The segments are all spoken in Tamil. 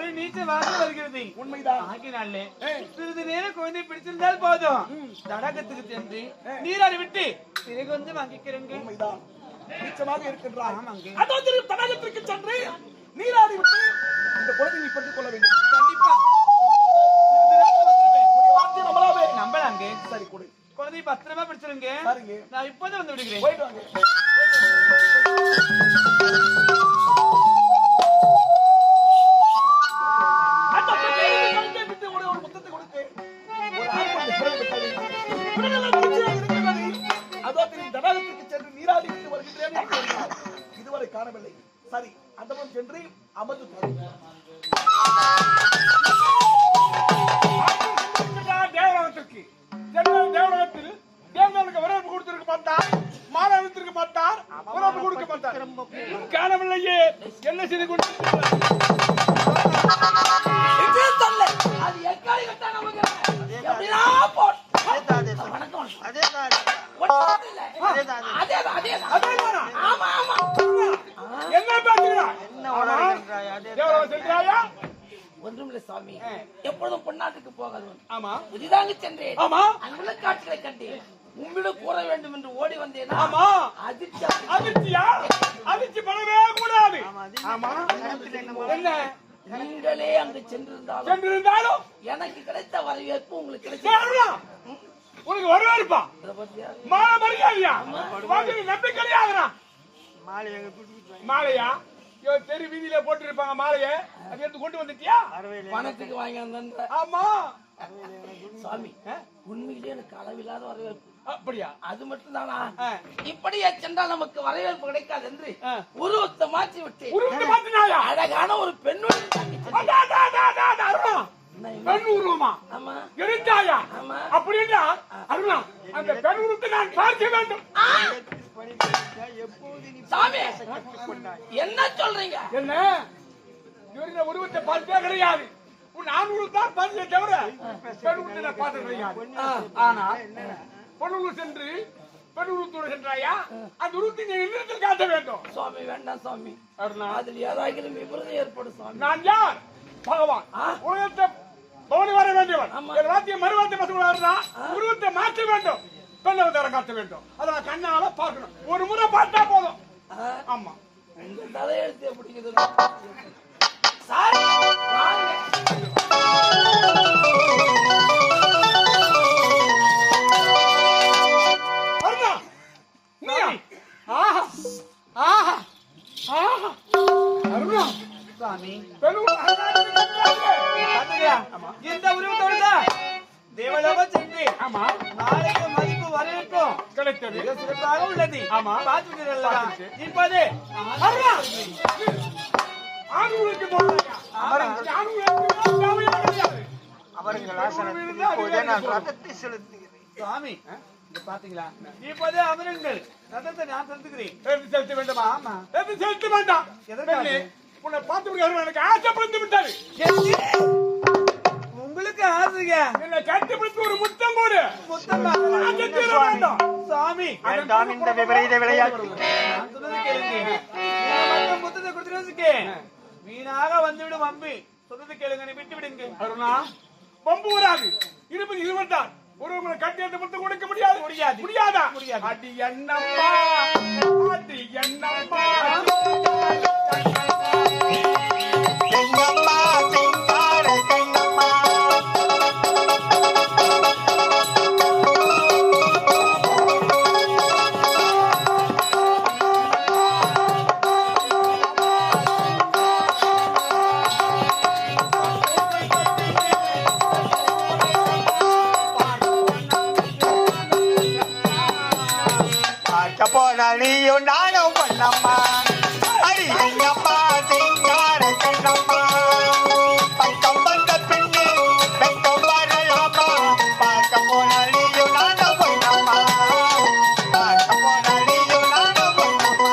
ஒரு நீச்சல் வாங்க வருகிறது. உண்மைதான். ஆகினாலே சிறிது நேரம் குழந்தை பிடிச்சிருந்தால் போதும். தடாகத்துக்கு சென்று நீராடி விட்டு பிறகு வந்து வாங்கிக்கிறேங்க. உண்மைதான். நீச்சமாக இருக்கின்றாய். ஆமாங்க. அதோ தடாகத்திற்கு சென்று நீராடி விட்டு இந்த குழந்தையை பெற்றுக் கொள்ள வேண்டும். கண்டிப்பா நம்பலாங்க. சரி கொடு. குழந்தை பத்திரமா பிடிச்சிருங்க. நான் இப்போதான் வந்து விடுகிறேன். போயிட்டு வாங்க. இதுவரை காணவில்லை. சரி அந்த சென்று அமர்ந்து தேவலோகத்திற்கு தேவலோகத்தில் தேவனுக்கு வரவேற்பு கொடுத்திருக்க மாட்டார், மாணவத்திற்கு மாட்டார், வரவேற்பு கொடுக்க மாட்டார். காணவில்லையே என்ன செய்து கொண்டு ஒன்றுமில்லை சாமி, எப்பொழுதும் பொன்னாட்டுக்கு போகாதவன். ஆமா புதிதாக சென்றேன். ஆமா அங்குள்ள காட்சிகளை கண்டேன். உம்மிடம் கூற வேண்டும் என்று ஓடி வந்தேன். ஆமா அதிர்ச்சியா? அதிர்ச்சி பண்ணவே கூடாது. ஆமா என்ன நீங்களே அங்கு சென்றிருந்தாலும் எனக்கு கிடைத்த வரவேற்பு உங்களுக்கு கிடைச்சா உனக்கு வரவேற்பா? மாலை மரியாதையா? நம்பிக்கையா? மாலையா தெரு வீதியில போட்டு இருப்பாங்க மாலைய, அது எடுத்து கொண்டு வந்துட்டியா? பணத்துக்கு வாங்கி வந்த. ஆமா சாமி, உண்மையிலே எனக்கு அளவில்லாத வரவேற்பு. அப்படியா? அது மட்டும் தானா? இப்படியே சென்றால் நமக்கு வரவேற்பு கிடைக்காது என்று உருவத்தை மாற்றி விட்டு அழகான ஒரு பெண் பெண் உருவமா? ஆமா இருந்தாயா? ஆமா. அப்படின்னா அருணா அந்த பெண் உருவத்தை நான் பார்க்க வேண்டும். சாமி என்ன சொல்றீங்க? என்ன உருவத்தை பார்த்தே கிடையாது. உன் ஆண் உருவத்தான் பார்த்தே தவிர பெண் உருவத்தை நான் பார்த்தது கிடையாது. ஆனா பொண்ணு சென்று பெண் உருவத்தோடு சென்றாயா? அந்த உருவத்தை நீ இல்லத்தில் காட்ட வேண்டும். சுவாமி வேண்டாம் சுவாமி, அருணா அதில் ஏதாகிலும் விபரீதம் ஏற்படும் சுவாமி. நான் யார்? பகவான். உலகத்தை பவனி வர வேண்டியவன். வாத்தியம் மறுவாத்தியம் பசங்க உருவத்தை மாற்ற வேண்டும், பெண்ணவதார காட்ட வேண்டும். அதை நான் கண்ணால பார்க்கணும். ஒரு முறை பார்த்தா போதும். ஆமா உங்க தலையெழுத்து எப்படிங்குது சார்? இந்த உருவத்தோடு தேவலோகம் சென்று நாளைக்கு மதிப்பு வரவேற்கும் கிடைத்தது. சிறப்பாக உள்ளது. ஆமா பார்த்து இப்போது சுவாமி பாத்தீங்களா? இப்போதே அமருங்கள். ரதத்தை நான் செலுத்துகிறேன். செலுத்த வேண்டுமா? ஆமா செலுத்த வேண்டாம். எதற்காக? உன்னை பார்த்து எனக்கு ஆசைப்படுத்தி விட்டாரு. உங்களுக்கு ஆசைங்க? என்னை கட்டிப்பிடித்து ஒரு முத்தம் போடு. முத்தம் வேண்டாம் சாமி. இந்த விபரீத விளையாட்டு சொன்னது கேளுங்க. மட்டும் முத்தத்தை கொடுத்துருக்கே வீணாக வந்துவிடும் அம்பி. சொன்னது கேளுங்க, விட்டு விடுங்க. அருணா பம்பு வராது. இருபது இருபத்தான் ஒரு கட்டி அந்த முத்தம் கொடுக்க முடியாது. முடியாதா? அடி என்னம்மா, அடி என்னம்மா, நீயும் நானும் பண்ணம்மா, அடி எங்கம்மா சிங்கார கண்ணம்மா, பக்கம் வந்த பின்னே வெக்கம் வரலாமா, பார்க்க போன நீயும் நானும் பண்ணம்மா, பார்க்க போன நீயும் நானும் பண்ணம்மா.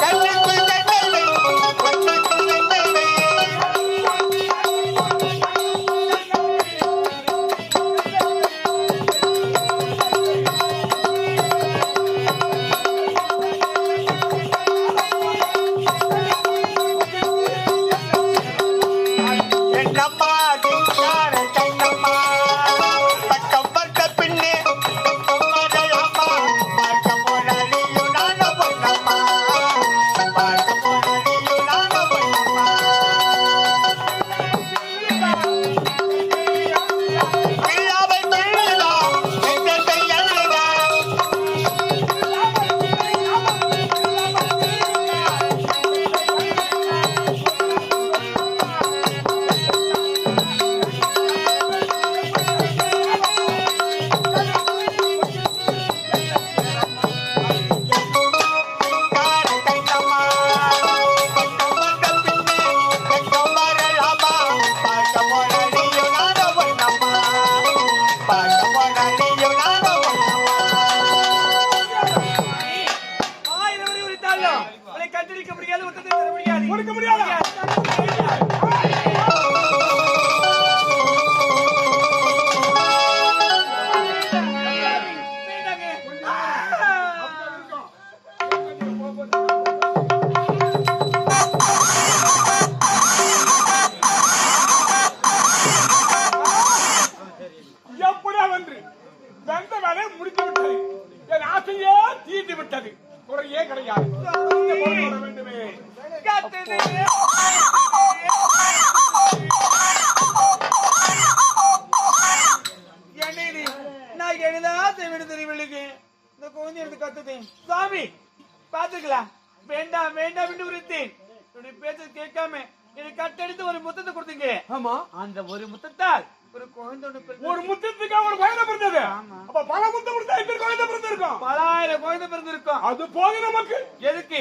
கண்ணுக்குள் கண்ணலை கண்ணுக்குள் கண்ணலை பொன்னம்மா சிங்கார கண்ணம்மா பக்கம் பார்த்த பின்னே பக்கம் வரலாமா பார்க்க போராளியும் நானும் பொன்னம்மா பார்க்க போராளியும் நானும் பொன்னம்மா பிள்ளாவை பிள்ளா எங்கள் கையல்லுடா சிங்கார கண்ணம்மா பக்கம் பார்த்த பின்னே பக்கம் வரலாமா பார்க்க போராளியும் நானும் பொன்னம்மா பார்க்க போராளியும் நானும் பொன்னம்மா ஆயிரம் வரை உரித்தாலும் உன்னை கண்டிருக்க முடியாது, உத்தத்தை தர முடியாது. கொடுக்க முடியாதா? எப்படியா வென்று வந்த வேலை முடித்து விட்டது. என் ஆசையே தீர்ந்து விட்டது. குறையே கிடையாது. இந்த பொருள் வர வேண்டுமே. என்னடி, நான் என்னதான் செய்வேன்னு தெரியவில்லைங்க. இந்த குழந்தை எடுத்து கத்துது. சாமி பாத்துக்கலாம். வேண்டாம் வேண்டாம் என்று உரைத்தேன். என்னுடைய பேச்சை கேட்காம எனக்கு கட்டடித்து ஒரு முத்தத்தை கொடுத்தீங்க. ஆமா, அந்த ஒரு முத்தத்தால் ஒரு குழந்தை ஒண்ணு பிறந்தது. ஒரு முத்தத்துக்கு ஒரு குழந்தை பிறந்தது. ஆமா. அப்ப பல முத்தம் கொடுத்தா எத்தனை குழந்தை பிறந்திருக்கும்? பல ஆயிரம் குழந்தை பிறந்திருக்கும். அது போதும் நமக்கு. எதுக்கு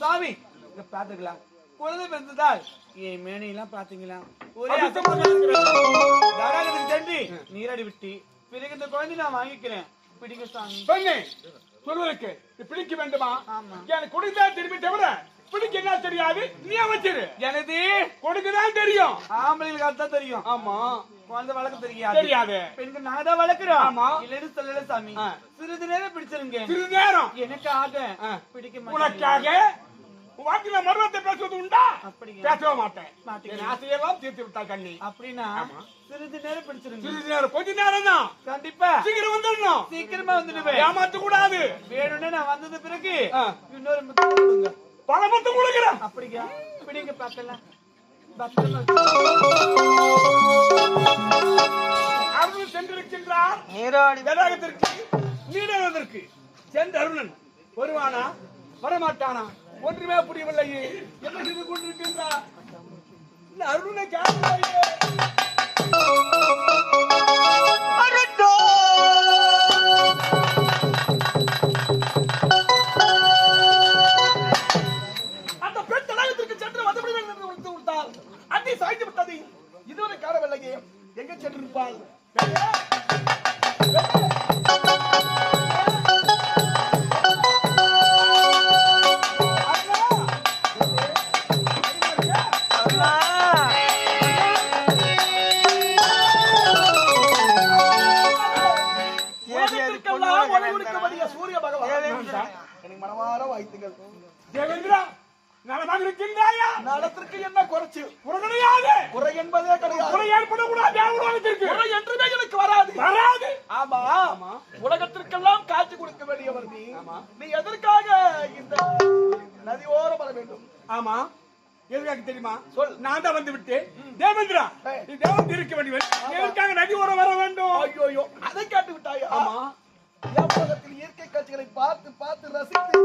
சாமி இங்க பாத்துக்கலாம். குழந்தை பிறந்ததால் என் மேனையெல்லாம் பாத்தீங்களா ஒரே அதிர்ஷ்டமாக இருக்கிறது. தடாகத்துக்கு சென்று நீராடி விட்டு பிறகு இந்த குழந்தை நான் வாங்கிக்கிறேன். பிடிங்க சாமி. பெண்ணே, சொல்வதற்கு இது பிடிக்க வேண்டுமா? ஆமா. எனக்கு கொடுத்தா திரும்பி தவிர பிடிக்க என்ன தெரியாது. நீ வச்சிரு. எனது கொடுக்கதான் தெரியும். ஆம்பளைங்களுக்கு அதுதான் தெரியும். ஆமா, குழந்தை வளர்க்க தெரியாது. தெரியாது. பெண்கள் நாங்க தான் வளர்க்கிறோம். ஆமா. இல்லன்னு சொல்லல சாமி. சிறிது நேரம் பிடிச்சிருங்க. சிறிது நேரம் எனக்காக பிடிக்க மாட்டேன். உனக்காக உன் வாக்கில மர்மத்தை பேசுவது உண்டா? அப்படிங்க. பேசவே மாட்டேன். மாட்டீங்க. என் ஆசையெல்லாம் தீர்த்து விட்டா கண்ணி. அப்படின்னா ஆமா. சிறிது நேரம் பிடிச்சிருங்க. சிறிது நேரம், கொஞ்ச நேரம் தான். கண்டிப்பா சீக்கிரம் வந்துடணும். சீக்கிரமா வந்துடுவேன். ஏமாத்த கூடாது. வேணும்னு நான் வந்தது பிறகு ஆ. இன்னொரு முத்தம் கொடுங்க. பல மொத்தம் கொடுக்கிறேன். அப்படியா? பிடிங்க பார்க்கலாம். பத்திரமா அருள் சென்றிருக்கின்றார். நீராடி தடாகத்திற்கு நீடுவதற்கு சென்ற அருணன் வருவானா வரமாட்டானா ஒன்றுமே புரியவில்லையே. என்ன செய்து கொண்டிருக்கின்றார்? இந்த அருணனை காணவில்லையே. அருட்டோ அந்த பெண் தடாகத்திற்கு சென்று வந்தபடி என்று உரைத்து கொடுத்தால் அடி சாய்ந்து விட்டது. இதுவரை காணவில்லையே. எங்க சென்றிருப்பாள்? உலகத்திற்கெல்லாம் ஒளி கொடுக்கக்கூடிய சூரிய பகவான் எனக்கு மனமார வாழ்த்துங்கள். தேவேந்திரா, நலமாக இருக்கின்றாயா? நலத்திற்கு என்ன குறைச்சு? குறை கிடையாது. குறை என்பதே கிடையாது. குறை ஏற்படக்கூடாது. உலகத்திற்கு குறை என்றுமே எனக்கு வராது. வராது. ஆமா, உலகத்திற்கெல்லாம் காட்சி கொடுக்க வேண்டியவர் நீ. நீ எதற்காக இந்த நதியோரம் வர வேண்டும்? ஆமா, எதுக்காக தெரியுமா? சொல். நான் தான் வந்து விட்டேன். தேவேந்திரா, நீ தேவன் இருக்க வேண்டியவர். எதற்காக நதி ஓரம் வர வேண்டும்? ஐயோ, அதை கேட்டு விட்டாயா? ஆமா, உலகத்தில் இயற்கை காட்சிகளை பார்த்து பார்த்து ரசித்து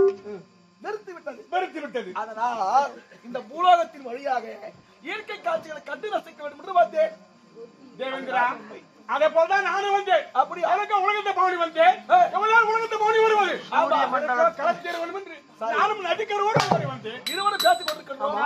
வெறுத்து விட்டது. அதனால் இந்த பூலோகத்தின் வழியாக இயற்கை காட்சிகளை கண்டு ரசிக்க வேண்டும் என்று வந்தேன். தேவேந்திரா, அதே போலதான் நானும் வந்தேன். அப்படி எனக்கு உலகத்தை பவனி வந்தேன். எவ்வளவு உலகத்தை பவனி வருவது களத்தேர் வேண்டும் என்று நானும் நதிக்கரோடு வந்தேன். இருவரும் பேசிக் கொண்டிருக்கின்றோம்.